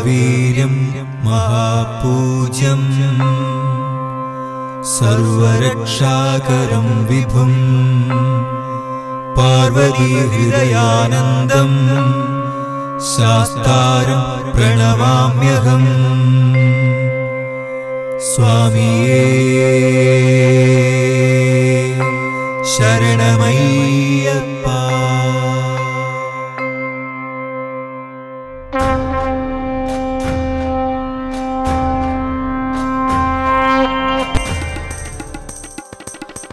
സർവവീര്യം മഹാപൂജ്യം സർവരക്ഷാകരം വിഭും പാർവതി ഹൃദയാനന്ദം ശാസ്താരം പ്രണമാമ്യഹം. സ്വാമിയേ ശരണമയ്യപ്പ.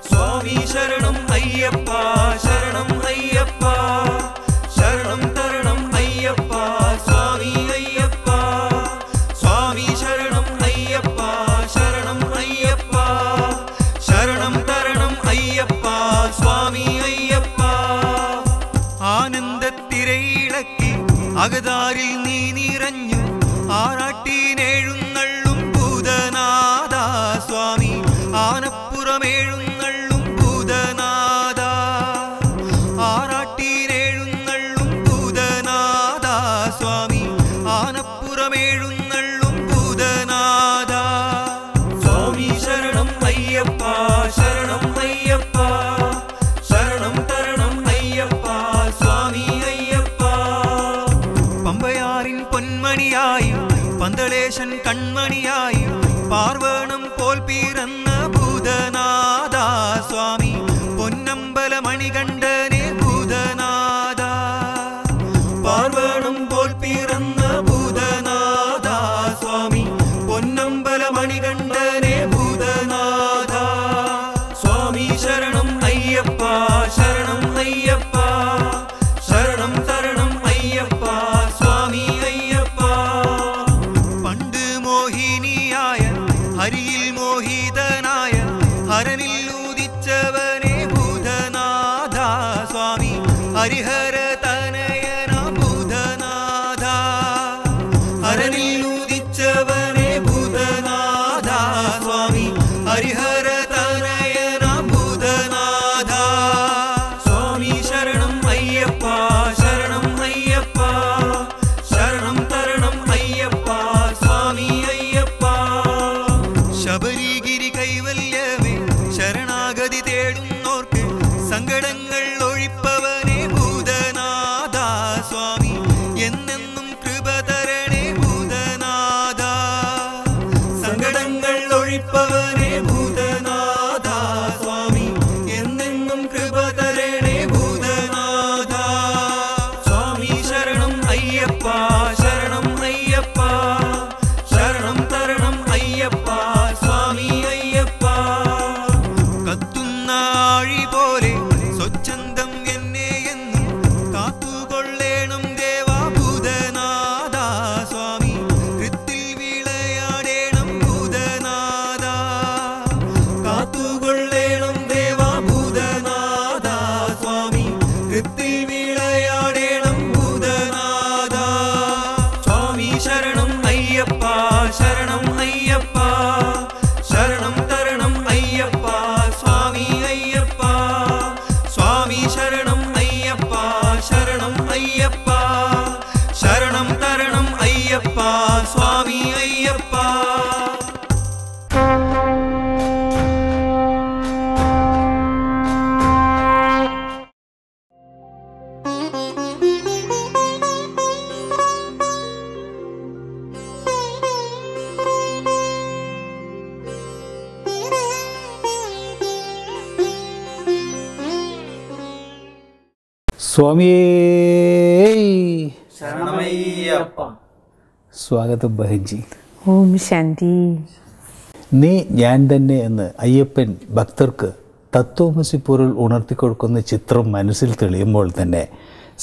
സ്വാമി ശരണം അയ്യപ്പ, ശരണം അയ്യപ്പ, ശരണം തരണം അയ്യപ്പ, സ്വാമി അയ്യപ്പ. സ്വാമി ശരണം അയ്യപ്പ, ശരണം അയ്യപ്പ, ശരണം തരണം അയ്യപ്പ, സ്വാമി അയ്യപ്പ. ആനന്ദത്തിരയിളക്കി അകതാരിൽ നീ നിറഞ്ഞു ആറാട്ടീനെഴുന്നള്ളും ഭൂതനാഥ സ്വാമി. ആനപ്പുറമേഴുന്നള്ളും ഭൂതനാഥ, ആറാട്ടീനെഴുന്നള്ളും ഭൂതനാഥ സ്വാമി. ആനപ്പുറമേഴുന്നള്ളും ഭൂതനാഥ. സ്വാമി ശരണം അയ്യപ്പ, ശരണം അയ്യപ്പ, ശരണം തരണം അയ്യപ്പ, സ്വാമി അയ്യപ്പ. പമ്പയാറിൻ പൊന്മണിയായി പന്തളേശൻ കൺമണിയായി പാർവണം പോൽ പിറന്ന ഭൂതനാഥ സ്വാമി. പൊന്നമ്പല മണികണ്ഠനെ ഭൂതനാഥ, പാർവണം പോൽ പിറന്ന ഭൂതനാഥ സ്വാമി. പൊന്നമ്പല മണികണ്ഠനെ ഭൂതനാഥ. സ്വാമി ശരണം അയ്യപ്പ, ശരണം അയ്യപ്പ, ശരണം തരണം അയ്യപ്പ, സ്വാമി അയ്യപ്പ. പണ്ട് മോഹിനിയായ ഹരിയിൽ മോഹിതനായ ഹരനിൽ ഉദിച്ചവനെ ഭൂതനാഥ സ്വാമി. ഹരിഹര തനയന ഭൂതനാഥ, ഹരനിൽ ഉദിച്ചവനെ ഭൂതനാഥ സ്വാമി. ഹരിഹര തനയന ഭൂതനാഥ. സ്വാമി ശരണം അയ്യപ്പ, ശരണം അയ്യപ്പ, ശരണം തരണം അയ്യപ്പ, സ്വാമി അയ്യപ്പ. ശബരിഗിരി കൈവല്യമേ ശരണാഗതി തേടുന്നോർക്ക് സങ്കടങ്ങൾ ഒഴിപ്പവനെ ഭൂതനാഥ സ്വാമി. എന്നെന്നും കൃപ തരണേ ഭൂതനാഥ, സങ്കടങ്ങൾ ഒഴിപ്പവനെ ഭൂതനാഥ സ്വാമി. എന്നെന്നും കൃപ തരണേ ഭൂതനാഥ. സ്വാമി ശരണം അയ്യപ്പ, ശരണം അയ്യപ്പ, ശരണം തരണം അയ്യപ്പ, സ്വാമി അയ്യപ്പ. കത്തുന്ന ആഴി പോലെ സ്വച്ഛന്തം എന്നെ എന്നും കാത്തുകൊള്ളേണം ദേവാ ഭൂതനാഥ സ്വാമി. കൃത്തിൽ വിളയാടേണം ഭൂതനാഥ, കാത്തുകൊള്ളേണം ദേവാ ഭൂതനാഥ സ്വാമി. കൃത്തിൽ വിളയാടേണം ഭൂതനാഥ. സ്വാമി ശരണം അയ്യപ്പ, ശരണം അയ്യപ്പ, ശരണം തരണം അയ്യപ്പ, സ്വാമി അയ്യപ്പ. സ്വാമി ശരണം അയ്യപ്പ, ശരണം അയ്യപ്പ, ശരണം തരണം അയ്യപ്പ, സ്വാമി അയ്യപ്പ. സ്വാമിയേ ശരണമയ്യപ്പ. സ്വാഗതം ബഹൻജി. ഓം ശാന്തി. നീ ഞാൻ തന്നെ എന്ന് അയ്യപ്പൻ ഭക്തർക്ക് തത്വമസി പൊരുൾ ഉണർത്തിക്കൊടുക്കുന്ന ചിത്രം മനസ്സിൽ തെളിയുമ്പോൾ തന്നെ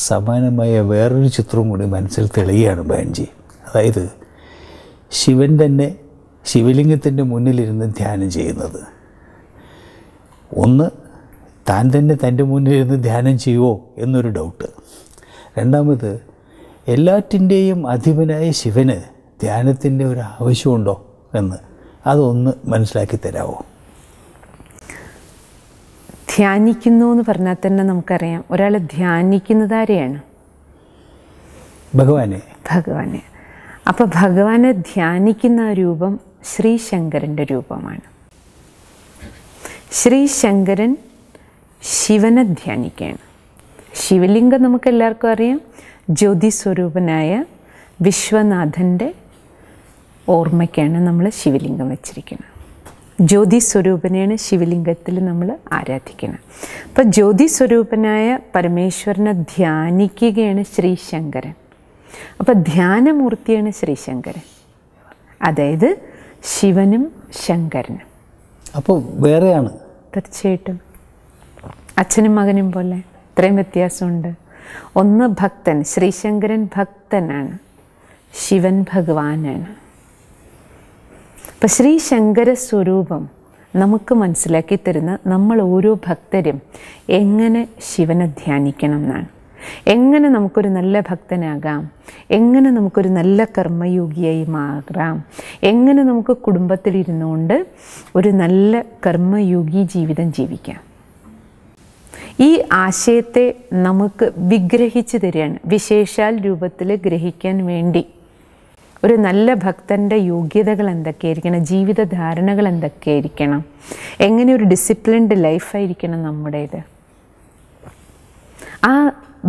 സമാനമായ വേറൊരു ചിത്രവും കൂടി മനസ്സിൽ തെളിയുകയാണ് ബഹൻജി. അതായത് ശിവൻ തന്നെ ശിവലിംഗത്തിൻ്റെ മുന്നിലിരുന്ന് ധ്യാനം ചെയ്യുന്നത്. ഒന്ന്, താൻ തന്നെ തൻ്റെ മുന്നിലിരുന്ന് ധ്യാനം ചെയ്യുമോ എന്നൊരു ഡൗട്ട്. രണ്ടാമത്, എല്ലാറ്റിൻ്റെയും അധിപനായ ശിവന് ധ്യാനത്തിൻ്റെ ഒരു ആവശ്യമുണ്ടോ എന്ന് അതൊന്ന് മനസ്സിലാക്കി തരാമോ? ധ്യാനിക്കുന്നു എന്ന് പറഞ്ഞാൽ തന്നെ നമുക്കറിയാം ഒരാൾ ധ്യാനിക്കുന്നത് ആരെയാണ്? ഭഗവാനെ. ഭഗവാനെ. അപ്പോൾ ഭഗവാനെ ധ്യാനിക്കുന്ന രൂപം ശ്രീശങ്കരൻ്റെ രൂപമാണ്. ശ്രീശങ്കരൻ ശിവനെ ധ്യാനിക്കുകയാണ്. ശിവലിംഗം നമുക്കെല്ലാവർക്കും അറിയാം, ജ്യോതിസ്വരൂപനായ വിശ്വനാഥൻ്റെ ഓർമ്മയ്ക്കാണ് നമ്മൾ ശിവലിംഗം വച്ചിരിക്കുന്നത്. ജ്യോതിസ്വരൂപനെയാണ് ശിവലിംഗത്തിൽ നമ്മൾ ആരാധിക്കുന്നത്. അപ്പോൾ ജ്യോതിസ്വരൂപനായ പരമേശ്വരനെ ധ്യാനിക്കുകയാണ് ശ്രീശങ്കരൻ. അപ്പോൾ ധ്യാനമൂർത്തിയാണ് ശ്രീശങ്കരൻ, അതായത് ശിവനും ശങ്കരനും. അപ്പോൾ വേറെയാണ്. തീർച്ചയായിട്ടും അച്ഛനും മകനും പോലെ ഇത്രയും വ്യത്യാസമുണ്ട്. ഒന്ന് ഭക്തൻ, ശ്രീശങ്കരൻ ഭക്തനാണ്, ശിവൻ ഭഗവാനാണ്. അപ്പം ശ്രീശങ്കര സ്വരൂപം നമുക്ക് മനസ്സിലാക്കി തരുന്ന നമ്മൾ ഓരോ ഭക്തരും എങ്ങനെ ശിവനെ ധ്യാനിക്കണം എന്നാണ്. എങ്ങനെ നമുക്കൊരു നല്ല ഭക്തനാകാം, എങ്ങനെ നമുക്കൊരു നല്ല കർമ്മയോഗിയായി മാറാം, എങ്ങനെ നമുക്ക് കുടുംബത്തിലിരുന്നുകൊണ്ട് ഒരു നല്ല കർമ്മയോഗി ജീവിതം ജീവിക്കാം. ഈ ആശയത്തെ നമുക്ക് വിഗ്രഹിച്ച് തരികയാണ്. വിശേഷാൽ രൂപത്തിൽ ഗ്രഹിക്കാൻ വേണ്ടി ഒരു നല്ല ഭക്തൻ്റെ യോഗ്യതകൾ എന്തൊക്കെയായിരിക്കണം, ജീവിതധാരണകൾ എന്തൊക്കെയായിരിക്കണം, എങ്ങനെ ഒരു ഡിസിപ്ലിൻഡ് ലൈഫായിരിക്കണം നമ്മുടേത്. ആ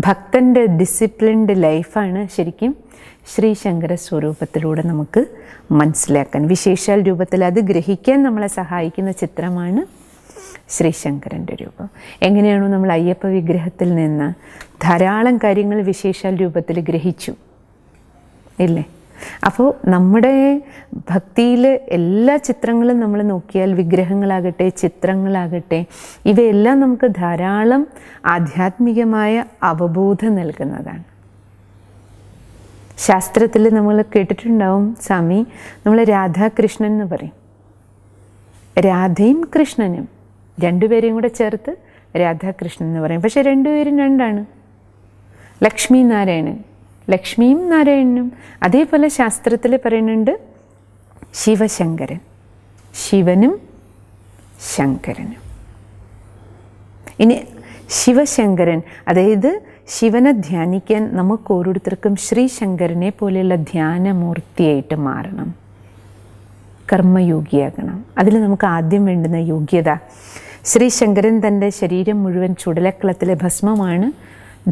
ഭക്തൻ്റെ ഡിസിപ്ലിൻഡ് ലൈഫാണ് ശരിക്കും ശ്രീശങ്കര സ്വരൂപത്തിലൂടെ നമുക്ക് മനസ്സിലാക്കാൻ, വിശേഷാൽ രൂപത്തിൽ അത് ഗ്രഹിക്കാൻ നമ്മളെ സഹായിക്കുന്ന ചിത്രമാണ് ശ്രീശങ്കരൻ്റെ രൂപം. എങ്ങനെയാണോ നമ്മൾ അയ്യപ്പ വിഗ്രഹത്തിൽ നിന്ന് ധാരാളം കാര്യങ്ങൾ വിശേഷാൽ രൂപത്തിൽ ഗ്രഹിച്ചു ഇല്ലേ? അപ്പോൾ നമ്മുടെ ഭക്തിയിൽ എല്ലാ ചിത്രങ്ങളും നമ്മൾ നോക്കിയാൽ, വിഗ്രഹങ്ങളാകട്ടെ ചിത്രങ്ങളാകട്ടെ, ഇവയെല്ലാം നമുക്ക് ധാരാളം ആധ്യാത്മികമായ അവബോധം നൽകുന്നതാണ്. ശാസ്ത്രത്തിൽ നമ്മൾ കേട്ടിട്ടുണ്ടാവും, സ്വാമി നമ്മൾ രാധാകൃഷ്ണൻ എന്ന് പറയും. രാധയും കൃഷ്ണനും രണ്ടുപേരെയും കൂടെ ചേർത്ത് രാധാകൃഷ്ണൻ എന്ന് പറയും. പക്ഷെ രണ്ടുപേരും രണ്ടാണ്, ലക്ഷ്മി നാരായണൻ, ലക്ഷ്മിയും നാരായണനും. അതേപോലെ ശാസ്ത്രത്തിൽ പറയുന്നുണ്ട് ശിവശങ്കരൻ, ശിവനും ശങ്കരനും. ഇനി ശിവശങ്കരൻ, അതായത് ശിവനെ ധ്യാനിക്കാൻ നമുക്ക് ഓരോരുത്തർക്കും ശ്രീശങ്കരനെ പോലെയുള്ള ധ്യാനമൂർത്തിയായിട്ട് മാറണം, കർമ്മയോഗിയാകണം. അതിൽ നമുക്ക് ആദ്യം വേണ്ടുന്ന യോഗ്യത, ശ്രീശങ്കരൻ തൻ്റെ ശരീരം മുഴുവൻ ചുടലക്കളത്തിലെ ഭസ്മമാണ്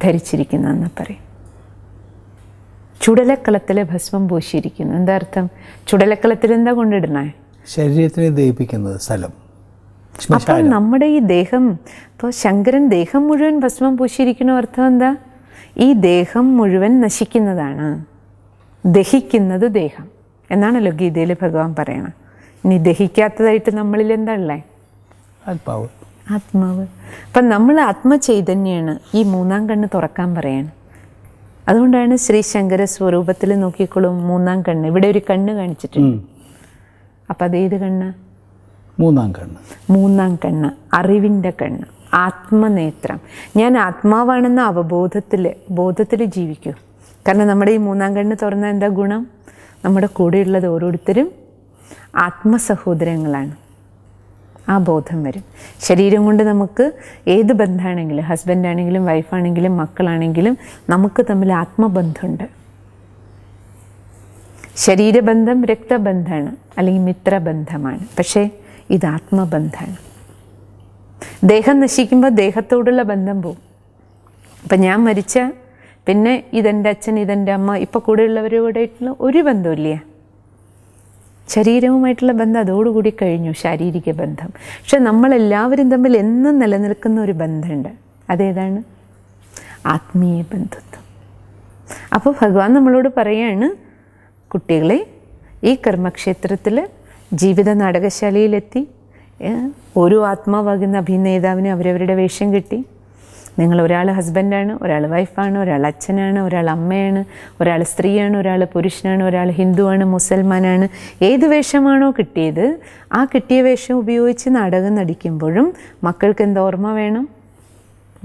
ധരിച്ചിരിക്കുന്നതെന്ന് പറയും. ചുടലക്കളത്തിലെ ഭസ്മം പൂശിയിരിക്കുന്നു. എന്താ അർത്ഥം? ചുടലക്കളത്തിൽ എന്താ കൊണ്ടിടണേ? ശരീരത്തിനെ ദഹിപ്പിക്കുന്നത് സ്ഥലം. അപ്പം നമ്മുടെ ഈ ദേഹം, ഇപ്പോൾ ശങ്കരൻ ദേഹം മുഴുവൻ ഭസ്മം പൂശിയിരിക്കുന്ന അർത്ഥം എന്താ? ഈ ദേഹം മുഴുവൻ നശിക്കുന്നതാണ്, ദഹിക്കുന്നത് ദേഹം എന്നാണല്ലോ ഗീതയിൽ ഭഗവാൻ പറയണം. ഇനി ദഹിക്കാത്തതായിട്ട് നമ്മളിൽ എന്താ ഉള്ളത്? ആത്മാവ്. ആത്മാവ്. അപ്പം നമ്മൾ ആത്മചൈതന്യമാണ്. ഈ മൂന്നാം കണ്ണ് തുറക്കാൻ പറയാണ്. അതുകൊണ്ടാണ് ശ്രീശങ്കര സ്വരൂപത്തിൽ നോക്കിക്കോളും മൂന്നാം കണ്ണ്. ഇവിടെ ഒരു കണ്ണ് കാണിച്ചിട്ടുണ്ട്. അപ്പം അതേത് കണ്ണ്? മൂന്നാം കണ്ണ്. മൂന്നാം കണ്ണ്, അറിവിൻ്റെ കണ്ണ്, ആത്മനേത്രം. ഞാൻ ആത്മാവാണെന്ന ബോധത്തിൽ ജീവിക്കൂ. കാരണം നമ്മുടെ ഈ മൂന്നാം കണ്ണ് തുറന്ന എന്താ ഗുണം? നമ്മുടെ കൂടെയുള്ളത് ഓരോരുത്തരും ആത്മസഹോദരങ്ങളാണ്. ആ ബോധം വരും. ശരീരം കൊണ്ട് നമുക്ക് ഏത് ബന്ധമാണെങ്കിലും, ഹസ്ബൻഡാണെങ്കിലും വൈഫാണെങ്കിലും മക്കളാണെങ്കിലും നമുക്ക് തമ്മിൽ ആത്മബന്ധമുണ്ട്. ശരീരബന്ധം രക്തബന്ധമാണ്, അല്ലെങ്കിൽ മിത്രബന്ധമാണ്. പക്ഷേ ഇത് ആത്മബന്ധമാണ്. ദേഹം നശിക്കുമ്പോൾ ദേഹത്തോടുള്ള ബന്ധം പോവും. അപ്പം ഞാൻ മരിച്ച പിന്നെ ഇതെൻ്റെ അച്ഛൻ, ഇതെൻ്റെ അമ്മ, ഇപ്പോൾ കൂടെയുള്ളവരോടായിട്ടുള്ള ഒരു ബന്ധമില്ല. ശരീരവുമായിട്ടുള്ള ബന്ധം അതോടുകൂടി കഴിഞ്ഞു, ശാരീരിക ബന്ധം. പക്ഷെ നമ്മളെല്ലാവരും തമ്മിൽ എന്നും നിലനിൽക്കുന്ന ഒരു ബന്ധമുണ്ട്. അതേതാണ്? ആത്മീയ ബന്ധുത്വം. അപ്പോൾ ഭഗവാൻ നമ്മളോട് പറയാണ്, കുട്ടികളെ ഈ കർമ്മക്ഷേത്രത്തിൽ ജീവിത നാടകശാലയിലെത്തി ഓരോ ആത്മാവാകുന്ന അഭിനേതാവിന് അവരവരുടെ വേഷം കിട്ടി. നിങ്ങൾ ഒരാൾ ഹസ്ബൻഡാണ്, ഒരാൾ വൈഫാണ്, ഒരാൾ അച്ഛനാണ്, ഒരാൾ അമ്മയാണ്, ഒരാൾ സ്ത്രീയാണ്, ഒരാൾ പുരുഷനാണ്, ഒരാൾ ഹിന്ദുവാണ്, മുസൽമാനാണ്. ഏത് വേഷമാണോ കിട്ടിയത് ആ കിട്ടിയ വേഷം ഉപയോഗിച്ച് നാടകം നടിക്കുമ്പോഴും മക്കൾക്ക് എന്താ ഓർമ്മ വേണം?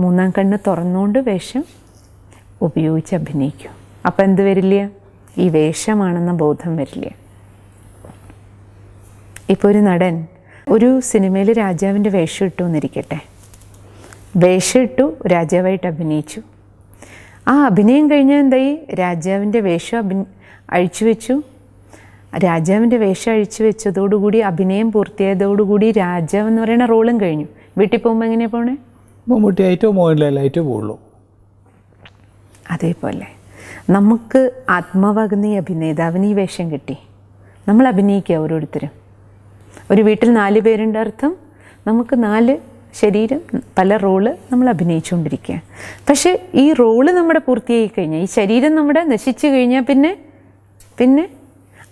മൂന്നാം കണ്ണ് തുറന്നുകൊണ്ട് വേഷം ഉപയോഗിച്ച് അഭിനയിക്കും. അപ്പം എന്ത് വരില്ല? ഈ വേഷമാണെന്ന ബോധം വരില്ല. ഇപ്പോൾ ഒരു നടൻ ഒരു സിനിമയിൽ രാജാവിൻ്റെ വേഷം ഇട്ടു എന്നിരിക്കട്ടെ. വേഷം ഇട്ടു, രാജാവായിട്ട് അഭിനയിച്ചു. ആ അഭിനയം കഴിഞ്ഞാൽ എന്തായി? രാജാവിൻ്റെ വേഷം അഴിച്ചു വെച്ചു. രാജാവിൻ്റെ വേഷം അഴിച്ചു വെച്ചതോടുകൂടി അഭിനയം പൂർത്തിയായതോടുകൂടി രാജാവ് എന്ന് പറയുന്ന റോളും കഴിഞ്ഞു. വീട്ടിൽ പോകുമ്പോൾ എങ്ങനെയാണ് പോണേ? മമ്മൂട്ടിയായിട്ടോ മോഹൻലാലായിട്ടോ പോകുള്ളൂ. അതേപോലെ നമുക്ക് ആത്മാവാകുന്ന ഈ അഭിനേതാവിന് ഈ വേഷം കിട്ടി. നമ്മൾ അഭിനയിക്കുക ഓരോരുത്തരും. ഒരു വീട്ടിൽ 4 പേരുണ്ട് അർത്ഥം നമുക്ക് 4 ശരീരം പല റോള് നമ്മൾ അഭിനയിച്ചുകൊണ്ടിരിക്കുക. പക്ഷേ ഈ റോള് നമ്മുടെ പൂർത്തിയായി കഴിഞ്ഞാൽ, ഈ ശരീരം നമ്മുടെ നശിച്ചു കഴിഞ്ഞാൽ പിന്നെ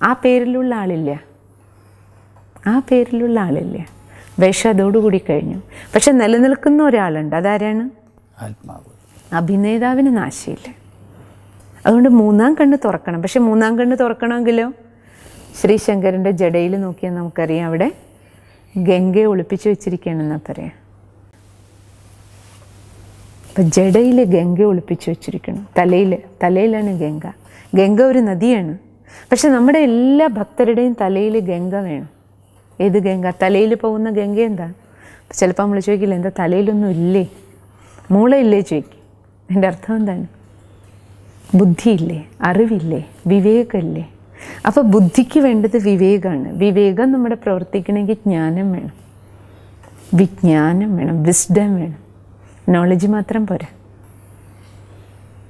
ആ പേരിലുള്ള ആളില്ല. ആ പേരിലുള്ള ആളില്ല. വേഷം അതോടുകൂടി കഴിഞ്ഞു. പക്ഷെ നിലനിൽക്കുന്ന ഒരാളുണ്ട്. അതാരാണ്? ആത്മാവ്. അഭിനേതാവിന് നാശമില്ല. അതുകൊണ്ട് 3-ാം കണ്ണ് തുറക്കണം. പക്ഷെ 3-ാം കണ്ണ് തുറക്കണമെങ്കിലോ ശ്രീശങ്കരൻ്റെ ജടയിൽ നോക്കിയാൽ നമുക്കറിയാം അവിടെ ഗംഗയെ ഒളിപ്പിച്ച് വെച്ചിരിക്കുകയാണെന്നാണ് പറയാം. അപ്പം ജടയിൽ ഗംഗ ഒളിപ്പിച്ച് വെച്ചിരിക്കണം. തലയിലാണ് ഗംഗ. ഗംഗ ഒരു നദിയാണ്. പക്ഷെ നമ്മുടെ എല്ലാ ഭക്തരുടെയും തലയിൽ ഗംഗ വേണം. ഏത് ഗംഗ? തലയിൽ പോകുന്ന ഗംഗ എന്താ? ചിലപ്പോൾ നമ്മൾ ചോദിക്കില്ല, എന്താ തലയിലൊന്നും ഇല്ലേ, മൂളയില്ലേ ചോദിക്കും. എൻ്റെ അർത്ഥം എന്താണ്? ബുദ്ധിയില്ലേ, അറിവില്ലേ, വിവേകമില്ലേ? അപ്പോൾ ബുദ്ധിക്ക് വേണ്ടത് വിവേകമാണ്. വിവേകം നമ്മുടെ പ്രവർത്തിക്കണമെങ്കിൽ ജ്ഞാനം വേണം, വിജ്ഞാനം വേണം, വിസ്ഡം വേണം. നോളജ് മാത്രം പോരാ.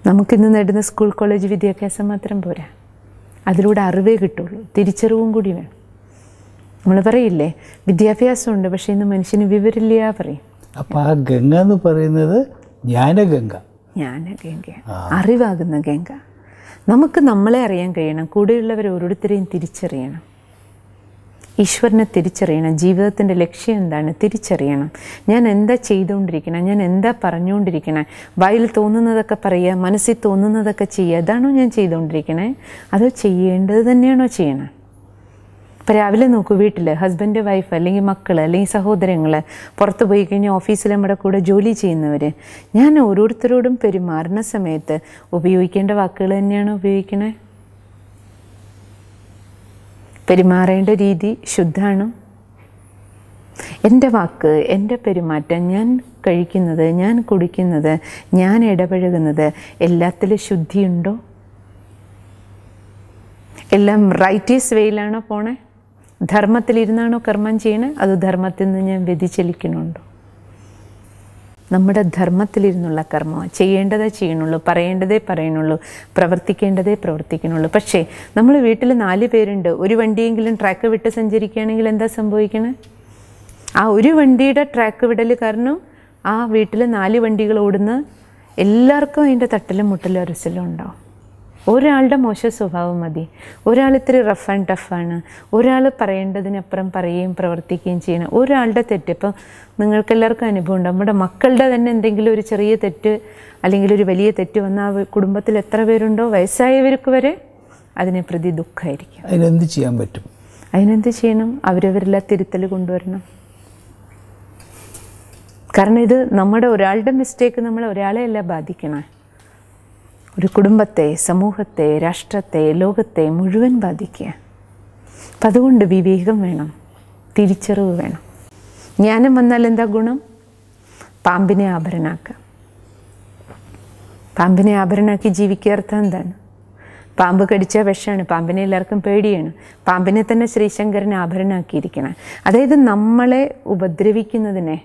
നമുക്കിന്ന് നേടുന്ന സ്കൂൾ കോളേജ് വിദ്യാഭ്യാസം മാത്രം പോരാ. അതിലൂടെ അറിവേ കിട്ടുള്ളൂ. തിരിച്ചറിവും കൂടി വേണം. നമ്മൾ പറയില്ലേ വിദ്യാഭ്യാസമുണ്ട് പക്ഷേ ഇന്ന് മനുഷ്യന് വിവരമില്ല പറയും. അപ്പോൾ ആ ഗംഗ എന്ന് പറയുന്നത് ജ്ഞാനഗംഗ, അറിവാകുന്ന ഗംഗ. നമുക്ക് നമ്മളെ അറിയാൻ കഴിയണം. കൂടെയുള്ളവർ ഓരോരുത്തരെയും തിരിച്ചറിയണം. ഈശ്വരനെ തിരിച്ചറിയണം. ജീവിതത്തിൻ്റെ ലക്ഷ്യം എന്താണ് തിരിച്ചറിയണം. ഞാൻ എന്താ ചെയ്തുകൊണ്ടിരിക്കണം, ഞാൻ എന്താ പറഞ്ഞുകൊണ്ടിരിക്കണേ? വായിൽ തോന്നുന്നതൊക്കെ പറയുക, മനസ്സിൽ തോന്നുന്നതൊക്കെ ചെയ്യുക, അതാണോ ഞാൻ ചെയ്തുകൊണ്ടിരിക്കണേ? അതോ ചെയ്യേണ്ടത് തന്നെയാണോ ചെയ്യണേ? ഇപ്പോൾ രാവിലെ നോക്കൂ, വീട്ടിൽ ഹസ്ബൻഡ്, വൈഫ്, അല്ലെങ്കിൽ മക്കൾ, അല്ലെങ്കിൽ സഹോദരങ്ങൾ പുറത്ത് പോയി കഴിഞ്ഞാൽ ഓഫീസിൽ നമ്മുടെ കൂടെ ജോലി ചെയ്യുന്നവർ, ഞാൻ ഓരോരുത്തരോടും പെരുമാറുന്ന സമയത്ത് ഉപയോഗിക്കേണ്ട വാക്കുകൾ തന്നെയാണോ ഉപയോഗിക്കണേ? പെരുമാറേണ്ട രീതി ശുദ്ധമാണോ? എൻ്റെ വാക്ക്, എൻ്റെ പെരുമാറ്റം, ഞാൻ കഴിക്കുന്നത്, ഞാൻ കുടിക്കുന്നത്, ഞാൻ ഇടപഴകുന്നത് എല്ലാത്തിലും ശുദ്ധിയുണ്ടോ? എല്ലാം റൈറ്റീസ് വേയിലാണോ പോണേ? ധർമ്മത്തിലിരുന്നാണോ കർമ്മം ചെയ്യണേ? അത് ധർമ്മത്തിൽ നിന്ന് ഞാൻ വ്യതിചലിക്കണുണ്ടോ? നമ്മുടെ ധർമ്മത്തിലിരുന്നുള്ള കർമ്മം ചെയ്യേണ്ടതേ ചെയ്യണുള്ളൂ, പറയേണ്ടതേ പറയണുള്ളൂ, പ്രവർത്തിക്കേണ്ടതേ പ്രവർത്തിക്കണുള്ളൂ. പക്ഷേ നമ്മൾ വീട്ടിൽ 4 പേരുണ്ട്. ഒരു വണ്ടിയെങ്കിലും ട്രാക്ക് വിട്ട് സഞ്ചരിക്കുകയാണെങ്കിൽ എന്താ സംഭവിക്കണേ? ആ ഒരു വണ്ടിയുടെ ട്രാക്ക് വിടൽ കാരണം ആ വീട്ടിൽ 4 വണ്ടികൾ ഓടുന്ന എല്ലാവർക്കും അതിൻ്റെ തട്ടലും മുട്ടലും അരസലും ഉണ്ടാവും. ഒരാളുടെ മോശം സ്വഭാവം മതി, ഒരാൾ ഇത്തിരി റഫ് ആൻഡ് ടഫാണ്, ഒരാൾ പറയേണ്ടതിനപ്പുറം പറയുകയും പ്രവർത്തിക്കുകയും ചെയ്യണം, ഒരാളുടെ തെറ്റ്. ഇപ്പം നിങ്ങൾക്കെല്ലാവർക്കും അനുഭവം ഉണ്ട്. നമ്മുടെ മക്കളുടെ തന്നെ എന്തെങ്കിലും ഒരു ചെറിയ തെറ്റ് അല്ലെങ്കിൽ ഒരു വലിയ തെറ്റ് വന്നാൽ ആ കുടുംബത്തിൽ എത്ര പേരുണ്ടോ വയസ്സായവർക്ക് വരെ അതിനെ പ്രതി ദുഃഖമായിരിക്കും. അതിനെന്ത് ചെയ്യാൻ പറ്റും? അതിനെന്ത് ചെയ്യണം? അവരവരെല്ലാം തിരുത്തൽ കൊണ്ടുവരണം. കാരണം ഇത് നമ്മുടെ ഒരാളുടെ മിസ്റ്റേക്ക് നമ്മളെ ഒരാളെ അല്ല ബാധിക്കണേ, ഒരു കുടുംബത്തെ, സമൂഹത്തെ, രാഷ്ട്രത്തെ, ലോകത്തെ മുഴുവൻ ബാധിക്കുക. അപ്പം അതുകൊണ്ട് വിവേകം വേണം, തിരിച്ചറിവ് വേണം. ജ്ഞാനം വന്നാൽ എന്താ ഗുണം? പാമ്പിനെ ആഭരണമാക്കുക. പാമ്പിനെ ആഭരണമാക്കി ജീവിക്കുക അർത്ഥം എന്താണ്? പാമ്പ് കടിച്ചാൽ വിഷമാണ്, പാമ്പിനെ എല്ലാവർക്കും പേടിയാണ്. പാമ്പിനെ തന്നെ ശ്രീശങ്കരൻ ആഭരണമാക്കിയിരിക്കണം. അതായത് നമ്മളെ ഉപദ്രവിക്കുന്നതിനെ,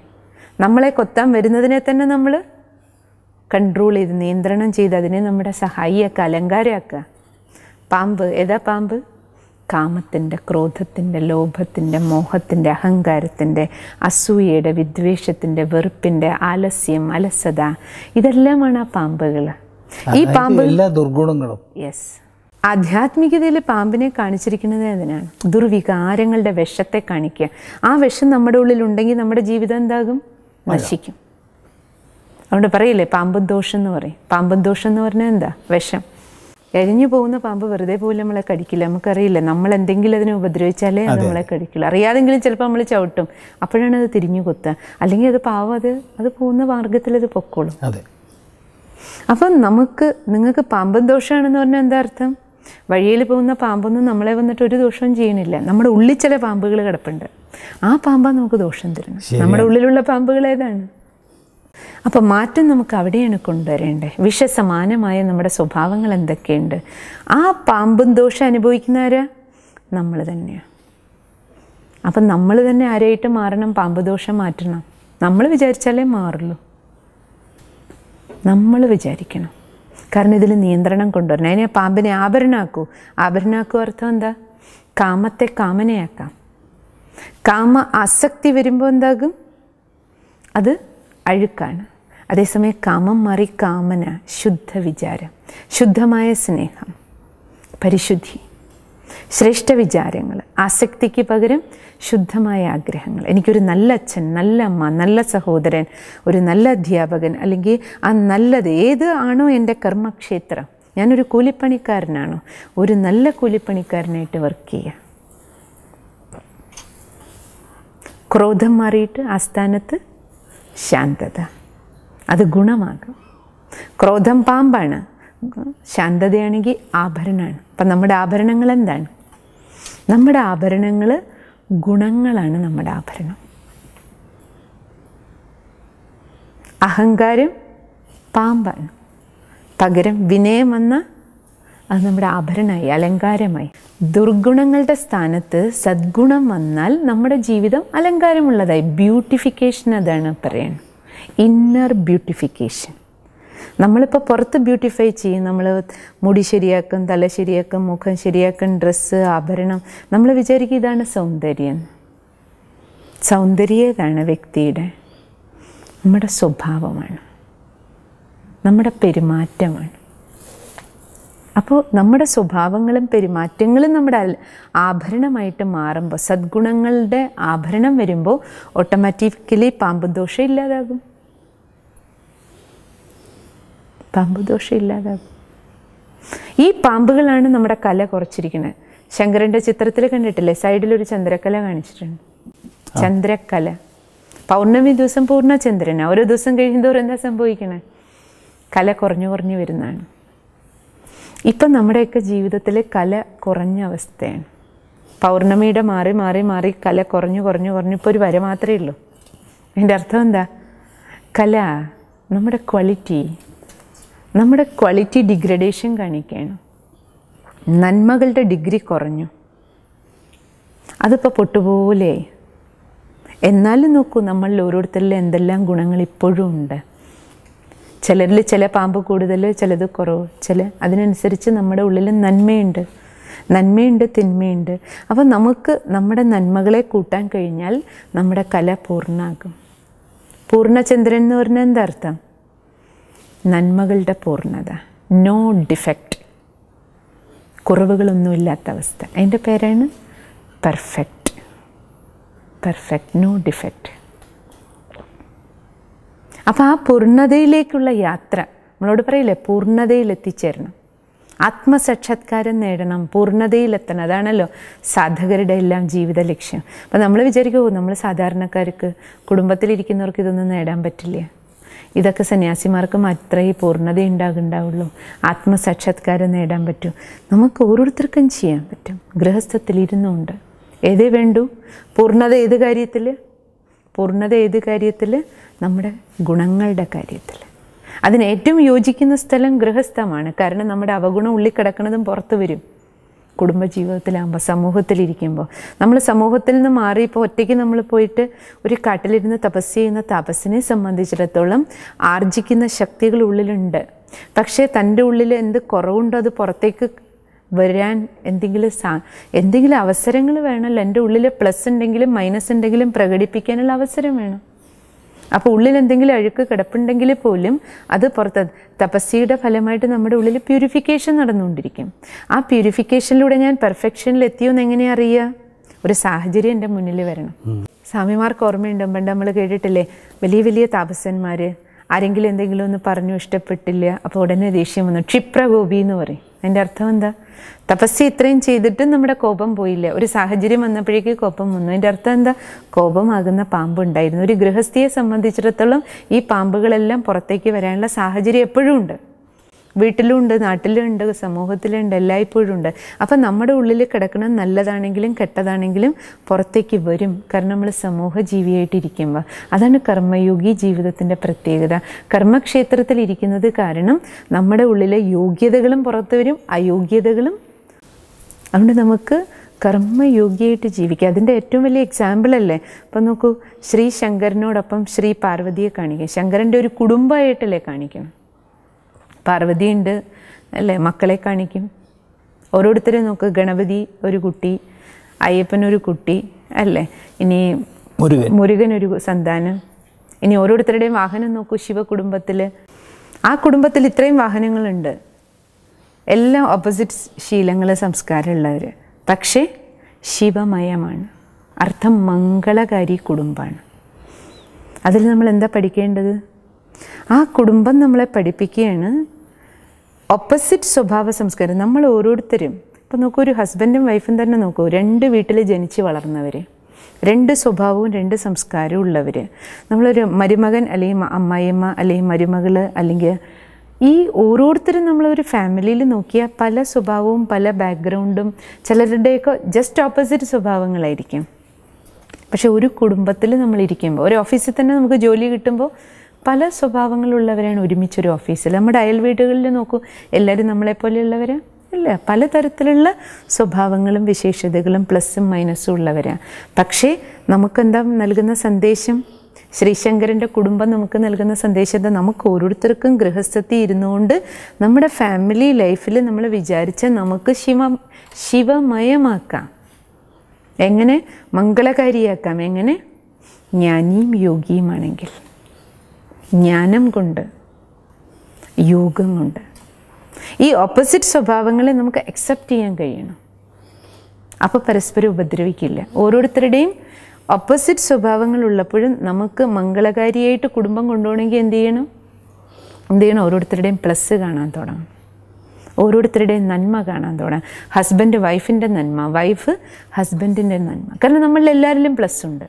നമ്മളെ കൊത്താൻ വരുന്നതിനെ തന്നെ നമ്മൾ കൺട്രോൾ ചെയ്ത് നിയന്ത്രണം ചെയ്ത് അതിനെ നമ്മുടെ സഹായിയാക്കുക, അലങ്കാരമാക്കുക. പാമ്പ് ഏതാ? പാമ്പ് കാമത്തിൻ്റെ, ക്രോധത്തിൻ്റെ, ലോഭത്തിൻ്റെ, മോഹത്തിൻ്റെ, അഹങ്കാരത്തിൻ്റെ, അസൂയയുടെ, വിദ്വേഷത്തിൻ്റെ, വെറുപ്പിൻ്റെ, ആലസ്യം, അലസത, ഇതെല്ലാമാണ് ആ പാമ്പുകൾ. ഈ പാമ്പ് എല്ലാ ദുർഗുണങ്ങളും. യെസ്, ആധ്യാത്മികതയിൽ പാമ്പിനെ കാണിച്ചിരിക്കുന്നത് അതിനാണ്. ദുർവികാരങ്ങളുടെ വിഷത്തെ കാണിക്കുക. ആ വിഷം നമ്മുടെ ഉള്ളിലുണ്ടെങ്കിൽ നമ്മുടെ ജീവിതം എന്താകും? നശിക്കും. അതുകൊണ്ട് പറയില്ലേ പാമ്പും ദോഷം എന്ന് പറയും. പാമ്പും ദോഷം എന്ന് പറഞ്ഞാൽ എന്താ? വിഷം. എരിഞ്ഞു പോകുന്ന പാമ്പ് വെറുതെ പോലും നമ്മളെ കടിക്കില്ല. നമുക്കറിയില്ല, നമ്മൾ എന്തെങ്കിലും അതിനെ ഉപദ്രവിച്ചാലേ അത് നമ്മളെ കടിക്കില്ല. അറിയാതെങ്കിലും ചിലപ്പോൾ നമ്മൾ ചവിട്ടും, അപ്പോഴാണ് അത് തിരിഞ്ഞു കൊത്തുക. അല്ലെങ്കിൽ അത് പാവം അത് പോകുന്ന മാർഗത്തിൽ അത് പൊക്കോളും. അപ്പം നിങ്ങൾക്ക് പാമ്പും ദോഷമാണെന്ന് പറഞ്ഞാൽ എന്താ അർത്ഥം? വഴിയിൽ പോകുന്ന പാമ്പൊന്നും നമ്മളെ വന്നിട്ട് ഒരു ദോഷവും ചെയ്യണില്ല. നമ്മുടെ ഉള്ളിൽ ചില പാമ്പുകൾ കിടപ്പുണ്ട്, ആ പാമ്പാണ് നമുക്ക് ദോഷം തരുന്നത്. നമ്മുടെ ഉള്ളിലുള്ള പാമ്പുകൾ ഏതാണ്? അപ്പോൾ മാറ്റം നമുക്ക് അവിടെയാണ് കൊണ്ടുവരേണ്ടത്. വിഷസമാനമായ നമ്മുടെ സ്വഭാവങ്ങൾ എന്തൊക്കെയുണ്ട്? ആ പാമ്പും ദോഷം അനുഭവിക്കുന്നവരാ നമ്മൾ തന്നെയാണ്. അപ്പം നമ്മൾ തന്നെ ആരായിട്ട് മാറണം? പാമ്പ് ദോഷം മാറ്റണം. നമ്മൾ വിചാരിച്ചാലേ മാറുള്ളൂ. നമ്മൾ വിചാരിക്കണം. കാരണം ഇതിൽ നിയന്ത്രണം കൊണ്ടുവരണം. അതിനെ പാമ്പിനെ ആഭരണമാക്കൂ. ആഭരണമാക്കൂ അർത്ഥം എന്താ? കാമത്തെ കാമനയാക്കാം. കാമ ആസക്തി വരുമ്പോൾ എന്താകും? അത് അഴുക്കാണ്. അതേസമയം കാമം മാറി കാമന, ശുദ്ധ വിചാരം, ശുദ്ധമായ സ്നേഹം, പരിശുദ്ധി, ശ്രേഷ്ഠ വിചാരങ്ങൾ, ആസക്തിക്ക് പകരം ശുദ്ധമായ ആഗ്രഹങ്ങൾ. എനിക്കൊരു നല്ല അച്ഛൻ, നല്ല അമ്മ, നല്ല സഹോദരൻ, ഒരു നല്ല അധ്യാപകൻ, അല്ലെങ്കിൽ ആ നല്ലത് ഏത് ആണോ എൻ്റെ കർമ്മക്ഷേത്രം, ഞാനൊരു കൂലിപ്പണിക്കാരനാണോ, ഒരു നല്ല കൂലിപ്പണിക്കാരനായിട്ട് വർക്ക് ചെയ്യുക. ക്രോധം മാറിയിട്ട് ആ സ്ഥാനത്ത് ശാന്തത, അത് ഗുണമാകും. ക്രോധം പാമ്പാണ്, ശാന്തതയാണെങ്കിൽ ആഭരണമാണ്. അപ്പം നമ്മുടെ ആഭരണങ്ങൾ എന്താണ്? നമ്മുടെ ആഭരണങ്ങൾ ഗുണങ്ങളാണ്. നമ്മുടെ ആഭരണം അഹങ്കാരം പാമ്പാണ്. പകരം വിനയം വന്ന അത് നമ്മുടെ ആഭരണമായി, അലങ്കാരമായി. ദുർഗുണങ്ങളുടെ സ്ഥാനത്ത് സദ്ഗുണം വന്നാൽ നമ്മുടെ ജീവിതം അലങ്കാരമുള്ളതായി. ബ്യൂട്ടിഫിക്കേഷൻ അതാണ് പറയുന്നത്, ഇന്നർ ബ്യൂട്ടിഫിക്കേഷൻ. നമ്മളിപ്പോൾ പുറത്ത് ബ്യൂട്ടിഫൈ ചെയ്യും. നമ്മൾ മുടി ശരിയാക്കും, തല ശരിയാക്കും, മുഖം ശരിയാക്കും, ഡ്രസ്സ്, ആഭരണം. നമ്മൾ വിചാരിക്കും ഇതാണ് സൗന്ദര്യം. സൗന്ദര്യേതാണ് വ്യക്തിയുടെ, നമ്മുടെ സ്വഭാവമാണ്, നമ്മുടെ പെരുമാറ്റമാണ്. അപ്പോൾ നമ്മുടെ സ്വഭാവങ്ങളും പെരുമാറ്റങ്ങളും നമ്മുടെ ആഭരണമായിട്ട് മാറുമ്പോൾ, സദ്ഗുണങ്ങളുടെ ആഭരണം വരുമ്പോൾ ഓട്ടോമാറ്റിക്കലി പാമ്പുദോഷം ഇല്ലാതാകും. പാമ്പുദോഷം ഇല്ലാതാകും. ഈ പാമ്പുകളാണ് നമ്മുടെ കല കുറച്ചിരിക്കുന്നത്. ശങ്കരൻ്റെ ചിത്രത്തിൽ കണ്ടിട്ടില്ലേ, സൈഡിലൊരു ചന്ദ്രക്കല കാണിച്ചിട്ടുണ്ട്. ചന്ദ്രക്കല. പൗർണമി ദിവസം പൂർണ്ണചന്ദ്രനാണ്. ഓരോ ദിവസം കഴിയുന്തോറും എന്താ സംഭവിക്കണേ? കല കുറഞ്ഞു കുറഞ്ഞു വരുന്നതാണ്. ഇപ്പം നമ്മുടെയൊക്കെ ജീവിതത്തിൽ കല കുറഞ്ഞ അവസ്ഥയാണ്. പൗർണമിയുടെ മാറി മാറി മാറി കല കുറഞ്ഞു കുറഞ്ഞു കുറഞ്ഞു ഇപ്പോൾ ഒരു വര മാത്രമേ ഉള്ളൂ. അതിൻ്റെ അർത്ഥം എന്താ? കല, നമ്മുടെ ക്വാളിറ്റി ഡിഗ്രഡേഷൻ കാണിക്കുകയാണ്. നന്മകളുടെ ഡിഗ്രി കുറഞ്ഞു. അതിപ്പോൾ പൊട്ടുപോലെ. എന്നാലും നോക്കൂ, നമ്മളിൽ ഓരോരുത്തരിലും എന്തെല്ലാം ഗുണങ്ങൾ ഇപ്പോഴും ഉണ്ട്. ചിലരിൽ ചില പാമ്പ് കൂടുതൽ, ചിലത് കുറവ്, അതിനനുസരിച്ച് നമ്മുടെ ഉള്ളിൽ നന്മയുണ്ട്, തിന്മയുണ്ട്. അപ്പോൾ നമുക്ക് നമ്മുടെ നന്മകളെ കൂട്ടാൻ കഴിഞ്ഞാൽ നമ്മുടെ കല പൂർണ്ണമാകും. പൂർണ്ണചന്ദ്രൻ എന്ന് പറഞ്ഞാൽ എന്താ അർത്ഥം? നന്മകളുടെ പൂർണ്ണത, നോ ഡിഫക്റ്റ്, കുറവുകളൊന്നുമില്ലാത്ത അവസ്ഥ. അതിൻ്റെ പേരാണ് പെർഫെക്റ്റ്, നോ ഡിഫക്റ്റ്. അപ്പോൾ ആ പൂർണ്ണതയിലേക്കുള്ള യാത്ര, നമ്മളോട് പറയില്ലേ, പൂർണ്ണതയിൽ എത്തിച്ചേരണം, ആത്മസാക്ഷാത്കാരം നേടണം, പൂർണ്ണതയിലെത്തണം. അതാണല്ലോ സാധകരുടെ എല്ലാം ജീവിത ലക്ഷ്യം. അപ്പോൾ നമ്മൾ വിചാരിക്കുമോ, നമ്മൾ സാധാരണക്കാർക്ക്, കുടുംബത്തിലിരിക്കുന്നവർക്ക് ഇതൊന്നും നേടാൻ പറ്റില്ല, ഇതൊക്കെ സന്യാസിമാർക്ക് മാത്രമേ ഈ പൂർണ്ണത ഉണ്ടാവുള്ളൂ, ആത്മസാക്ഷാത്കാരം നേടാൻ പറ്റൂ. നമുക്ക് ഓരോരുത്തർക്കും ചെയ്യാൻ പറ്റും. ഗൃഹസ്ഥത്തിലിരുന്നുകൊണ്ട് ഏതേ വേണ്ടൂ? പൂർണ്ണത ഏത് കാര്യത്തിൽ? നമ്മുടെ ഗുണങ്ങളുടെ കാര്യത്തിൽ. അതിന് ഏറ്റവും യോജിക്കുന്ന സ്ഥലം ഗൃഹസ്ഥമാണ്. കാരണം നമ്മുടെ അവഗുണം ഉള്ളിൽ കിടക്കുന്നതും പുറത്തു വരും. കുടുംബജീവിതത്തിലാകുമ്പോൾ, സമൂഹത്തിലിരിക്കുമ്പോൾ, നമ്മൾ സമൂഹത്തിൽ നിന്ന് മാറി ഇപ്പോൾ ഒറ്റയ്ക്ക് നമ്മൾ പോയിട്ട് ഒരു കാട്ടിലിരുന്ന് തപസ് ചെയ്യുന്ന താപസിനെ സംബന്ധിച്ചിടത്തോളം ആർജിക്കുന്ന ശക്തികൾ ഉള്ളിലുണ്ട്. പക്ഷേ തൻ്റെ ഉള്ളിൽ എന്ത് കുറവുണ്ടോ അത് പുറത്തേക്ക് വരാൻ എന്തെങ്കിലും അവസരങ്ങൾ വേണമല്ലോ. എൻ്റെ ഉള്ളിൽ പ്ലസ് ഉണ്ടെങ്കിലും മൈനസ് ഉണ്ടെങ്കിലും പ്രകടിപ്പിക്കാനുള്ള അവസരം വേണം. അപ്പോൾ ഉള്ളിൽ എന്തെങ്കിലും അഴുക്ക് കിടപ്പുണ്ടെങ്കിൽ പോലും അത് പുറത്ത്, തപസ്യയുടെ ഫലമായിട്ട് നമ്മുടെ ഉള്ളിൽ പ്യൂരിഫിക്കേഷൻ നടന്നുകൊണ്ടിരിക്കും. ആ പ്യൂരിഫിക്കേഷനിലൂടെ ഞാൻ പെർഫെക്ഷനിൽ എത്തിയോന്ന് എങ്ങനെയാണ് അറിയുക? ഒരു സാഹചര്യം എൻ്റെ മുന്നിൽ വരണം. സ്വാമിമാർക്ക് ഓർമ്മയുണ്ട്, പണ്ട് നമ്മൾ കേട്ടിട്ടില്ലേ, വലിയ വലിയ താപസന്മാർ ആരെങ്കിലും എന്തെങ്കിലും ഒന്ന് പറഞ്ഞു ഇഷ്ടപ്പെട്ടില്ല, അപ്പോൾ ഉടനെ ദേഷ്യം വന്നു, ക്ഷിപ്രകോപി എന്ന് പറയും. അതിൻ്റെ അർത്ഥം എന്താ? തപസ്യ ഇത്രയും ചെയ്തിട്ടും നമ്മുടെ കോപം പോയില്ല, ഒരു സാഹചര്യം വന്നപ്പോഴേക്ക് കോപം വന്നു. അതിൻ്റെ അർത്ഥം എന്താ? കോപമാകുന്ന പാമ്പുണ്ടായിരുന്നു. ഒരു ഗൃഹസ്ഥിയെ സംബന്ധിച്ചിടത്തോളം ഈ പാമ്പുകളെല്ലാം പുറത്തേക്ക് വരാനുള്ള സാഹചര്യം എപ്പോഴും ഉണ്ട്. വീട്ടിലുണ്ട്, നാട്ടിലുണ്ട്, സമൂഹത്തിലുണ്ട്, എല്ലായ്പ്പോഴും ഉണ്ട്. അപ്പം നമ്മുടെ ഉള്ളിൽ കിടക്കണം നല്ലതാണെങ്കിലും കെട്ടതാണെങ്കിലും പുറത്തേക്ക് വരും. കാരണം നമ്മൾ സമൂഹ ജീവിയായിട്ടിരിക്കുമ്പോൾ അതാണ് കർമ്മയോഗി ജീവിതത്തിൻ്റെ പ്രത്യേകത. കർമ്മക്ഷേത്രത്തിൽ ഇരിക്കുന്നത് കാരണം നമ്മുടെ ഉള്ളിലെ യോഗ്യതകളും പുറത്തു വരും, അയോഗ്യതകളും. അതുകൊണ്ട് നമുക്ക് കർമ്മയോഗ്യമായിട്ട് ജീവിക്കുക. അതിൻ്റെ ഏറ്റവും വലിയ എക്സാമ്പിളല്ലേ. അപ്പം നോക്കൂ, ശ്രീ ശങ്കരനോടൊപ്പം ശ്രീ പാർവതിയെ കാണിക്കും. ശങ്കരൻ്റെ ഒരു കുടുംബമായിട്ടല്ലേ കാണിക്കണം. പാർവതിയുണ്ട് അല്ലേ, മക്കളെ കാണിക്കും. ഓരോരുത്തരും നോക്ക്, ഗണപതി ഒരു കുട്ടി, അയ്യപ്പനൊരു കുട്ടി അല്ലേ, ഇനി മുരുകനൊരു സന്താനം. ഇനി ഓരോരുത്തരുടെയും വാഹനം നോക്കൂ, ശിവകുടുംബത്തിൽ. ആ കുടുംബത്തിൽ ഇത്രയും വാഹനങ്ങളുണ്ട്. എല്ലാം ഓപ്പോസിറ്റ് ശീലങ്ങൾ, സംസ്കാരമുള്ളവർ, പക്ഷേ ശിവമയമാണ്. അർത്ഥം മംഗളകാരി കുടുംബമാണ്. അതിൽ നമ്മൾ എന്താ പഠിക്കേണ്ടത്? ആ കുടുംബം നമ്മളെ പഠിപ്പിക്കുകയാണ് ഓപ്പോസിറ്റ് സ്വഭാവ സംസ്കാരം. നമ്മൾ ഓരോരുത്തരും ഇപ്പം നോക്കൂ, ഒരു ഹസ്ബൻഡും വൈഫും തന്നെ നോക്കൂ, രണ്ട് വീട്ടിൽ ജനിച്ച് വളർന്നവർ, രണ്ട് സ്വഭാവവും രണ്ട് സംസ്കാരവും ഉള്ളവർ. നമ്മളൊരു മരുമകൻ അല്ലെങ്കിൽ അമ്മായിയമ്മ അല്ലെങ്കിൽ മരുമകൾ അല്ലെങ്കിൽ ഈ ഓരോരുത്തരും നമ്മളൊരു ഫാമിലിയിൽ നോക്കിയാൽ പല സ്വഭാവവും പല ബാക്ക്ഗ്രൗണ്ടും, ചിലരുടെയൊക്കെ ജസ്റ്റ് ഓപ്പോസിറ്റ് സ്വഭാവങ്ങളായിരിക്കും. പക്ഷെ ഒരു കുടുംബത്തിൽ നമ്മളിരിക്കുമ്പോൾ, ഒരു ഓഫീസിൽ തന്നെ നമുക്ക് ജോലി കിട്ടുമ്പോൾ പല സ്വഭാവങ്ങളുള്ളവരാണ് ഒരുമിച്ചൊരു ഓഫീസിൽ. നമ്മുടെ അയൽ വീടുകളിൽ നോക്കൂ, എല്ലാവരും നമ്മളെപ്പോലെയുള്ളവരാണ് അല്ല, പലതരത്തിലുള്ള സ്വഭാവങ്ങളും വിശേഷതകളും പ്ലസ്സും മൈനസും ഉള്ളവരാണ്. പക്ഷേ നമുക്കെന്താ നൽകുന്ന സന്ദേശം? ശ്രീശങ്കരൻ്റെ കുടുംബം നമുക്ക് നൽകുന്ന സന്ദേശത്തെ നമുക്ക് ഓരോരുത്തർക്കും ഗൃഹസ്ഥത്തിൽ ഇരുന്നുകൊണ്ട് നമ്മുടെ ഫാമിലി ലൈഫിൽ നമ്മൾ വിചാരിച്ചാൽ നമുക്ക് ശിവമയമാക്കാം. എങ്ങനെ? മംഗളകാരിയാക്കാം. എങ്ങനെ? ജ്ഞാനിയും യോഗിയുമാണെങ്കിൽ, ജ്ഞാനം കൊണ്ട്, യോഗം കൊണ്ട്. ഈ ഓപ്പോസിറ്റ് സ്വഭാവങ്ങളെ നമുക്ക് അക്സെപ്റ്റ് ചെയ്യാൻ കഴിയണം. അപ്പോൾ പരസ്പരം ഉപദ്രവിക്കില്ല. ഓരോരുത്തരുടെയും ഓപ്പോസിറ്റ് സ്വഭാവങ്ങളുള്ളപ്പോഴും നമുക്ക് മംഗളകാരിയായിട്ട് കുടുംബം കൊണ്ടുപോകണമെങ്കിൽ എന്ത് ചെയ്യണം? ഓരോരുത്തരുടെയും പ്ലസ് കാണാൻ തുടങ്ങും, ഓരോരുത്തരുടെയും നന്മ കാണാൻ തുടങ്ങും. ഹസ്ബൻഡ് വൈഫിൻ്റെ നന്മ, വൈഫ് ഹസ്ബൻഡിൻ്റെ നന്മ. കാരണം നമ്മളെല്ലാവരിലും പ്ലസ് ഉണ്ട്.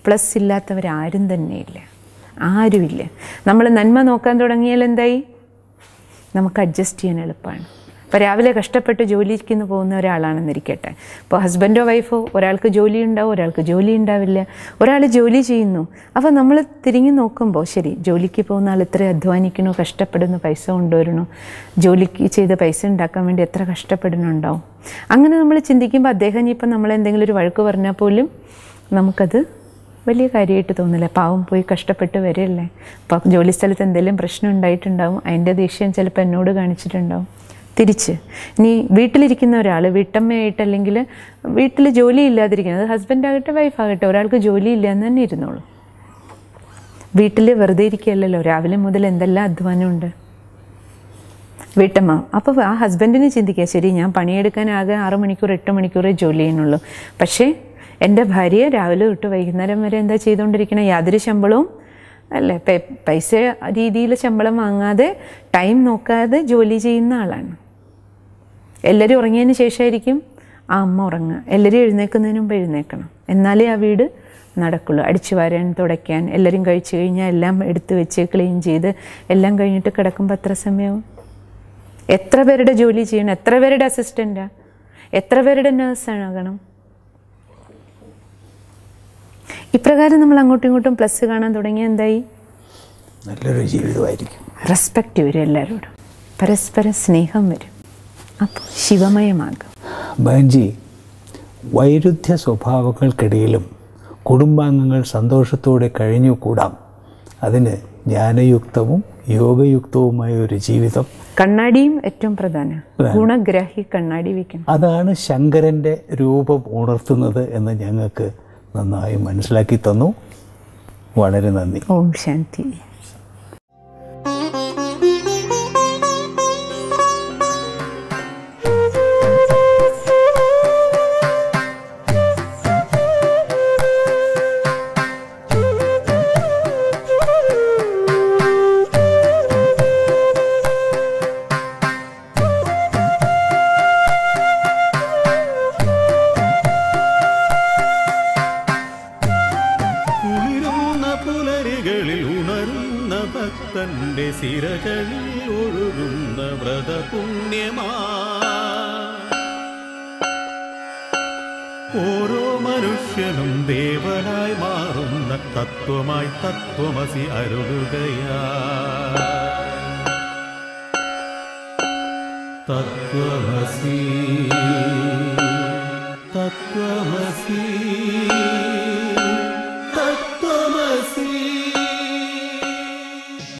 പ്ലസ് ഇല്ലാത്തവരാരും തന്നെയില്ല, ആരുമില്ല. നമ്മൾ നന്മ നോക്കാൻ തുടങ്ങിയാൽ എന്തായി? നമുക്ക് അഡ്ജസ്റ്റ് ചെയ്യാൻ എളുപ്പമാണ്. ഇപ്പോൾ രാവിലെ കഷ്ടപ്പെട്ട് ജോലിക്ക് പോകുന്ന ഒരാളാണെന്നിരിക്കട്ടെ, ഇപ്പോൾ ഹസ്ബൻഡോ വൈഫോ, ഒരാൾക്ക് ജോലി ഉണ്ടാവും, ഒരാൾക്ക് ജോലി ഉണ്ടാവില്ല. ഒരാൾ ജോലി ചെയ്യുന്നു, അപ്പോൾ നമ്മൾ തിരിഞ്ഞു നോക്കുമ്പോൾ ശരി, ജോലിക്ക് പോകുന്ന ആൾ എത്ര അധ്വാനിക്കണോ, കഷ്ടപ്പെടുന്നു, പൈസ കൊണ്ടുവരണോ, ജോലിക്ക് ചെയ്ത് പൈസ ഉണ്ടാക്കാൻ വേണ്ടി എത്ര കഷ്ടപ്പെടുന്നുണ്ടാവും. അങ്ങനെ നമ്മൾ ചിന്തിക്കുമ്പോൾ അദ്ദേഹം ഇപ്പം നമ്മളെന്തെങ്കിലും ഒരു വഴക്ക് പറഞ്ഞാൽ പോലും നമുക്കത് വലിയ കാര്യമായിട്ട് തോന്നില്ല. പാവം പോയി കഷ്ടപ്പെട്ട് വരില്ലേ. അപ്പോൾ ജോലി സ്ഥലത്ത് എന്തെങ്കിലും പ്രശ്നം ഉണ്ടായിട്ടുണ്ടാവും, അതിൻ്റെ ദേഷ്യം ചിലപ്പോൾ എന്നോട് കാണിച്ചിട്ടുണ്ടാവും. തിരിച്ച് ഇനി വീട്ടിലിരിക്കുന്ന ഒരാൾ, വീട്ടമ്മയായിട്ട് അല്ലെങ്കിൽ വീട്ടിൽ ജോലി ഇല്ലാതിരിക്കുന്നത്, ഹസ്ബൻഡാകട്ടെ വൈഫാകട്ടെ, ഒരാൾക്ക് ജോലി ഇല്ല എന്ന് തന്നെ ഇരുന്നോളൂ. വീട്ടിൽ വെറുതെ ഇരിക്കുകയല്ലല്ലോ, രാവിലെ മുതൽ എന്തെല്ലാം അധ്വാനമുണ്ട് വീട്ടമ്മ. അപ്പോൾ ആ ഹസ്ബൻഡിന് ചിന്തിക്കുക, ശരി ഞാൻ പണിയെടുക്കാൻ ആകെ 6 മണിക്കൂർ 8 മണിക്കൂറേ ജോലി ചെയ്യുന്നുള്ളൂ, പക്ഷേ എൻ്റെ ഭാര്യ രാവിലെ തൊട്ട് വൈകുന്നേരം വരെ എന്താ ചെയ്തുകൊണ്ടിരിക്കണം? യാതൊരു ശമ്പളവും അല്ലേ, പൈസ രീതിയിൽ ശമ്പളം വാങ്ങാതെ ടൈം നോക്കാതെ ജോലി ചെയ്യുന്ന ആളാണ്. എല്ലാവരും ഉറങ്ങിയതിന് ശേഷമായിരിക്കും ആ അമ്മ ഉറങ്ങുക. എല്ലാവരും എഴുന്നേൽക്കുന്നതിന് മുമ്പ് എഴുന്നേൽക്കണം, എന്നാലേ ആ വീട് നടക്കുള്ളൂ. അടിച്ചു വാരാൻ, തുടയ്ക്കാൻ, എല്ലാവരും കഴിച്ചു കഴിഞ്ഞാൽ എല്ലാം എടുത്ത് വെച്ച് ക്ലീൻ ചെയ്ത് എല്ലാം കഴിഞ്ഞിട്ട് കിടക്കുമ്പോൾ എത്ര സമയവും? എത്ര പേരുടെ ജോലി ചെയ്യണം? എത്ര പേരുടെ അസിസ്റ്റൻ്റാണ്? എത്ര പേരുടെ നേഴ്സാകണം? ഇപ്രകാരം നമ്മൾ അങ്ങോട്ടും ഇങ്ങോട്ടും പ്ലസ് കാണാൻ തുടങ്ങിയാൽ എന്തായി? നല്ലൊരു ജീവിതമായിരിക്കും. റെസ്പെക്റ്റ് വരും, എല്ലാവരോടും പരസ്പരം സ്നേഹം വരും. അപ്പോൾ ശിവമയമാകും. ബഹൻജി, വൈരുദ്ധ്യ സ്വഭാവങ്ങൾക്കിടയിലും കുടുംബാംഗങ്ങൾ സന്തോഷത്തോടെ കഴിഞ്ഞുകൂടാം. അതിന് ജ്ഞാനയുക്തവും യോഗയുക്തവുമായ ഒരു ജീവിതം. കണ്ണാടിയും ഏറ്റവും പ്രധാനം. ഗുണഗ്രാഹി കണ്ണാടി വയ്ക്കണം. അതാണ് ശങ്കരൻ്റെ രൂപം ഉണർത്തുന്നത് എന്ന് ഞങ്ങൾക്ക് നന്നായി മനസ്സിലാക്കി തന്നു. വളരെ നന്ദി. ഓം ശാന്തി. പുലരികളിൽ ഉണരും ഭക്തന്റെ സിരകളിൽ ഒഴുകുന്ന വ്രതപുണ്യമാ. ഓരോ മനുഷ്യനും ദേവനായി മാറുന്ന തത്വമായി തത്വമസി അരുളുകയാ. തത്വമസി തത്വമസി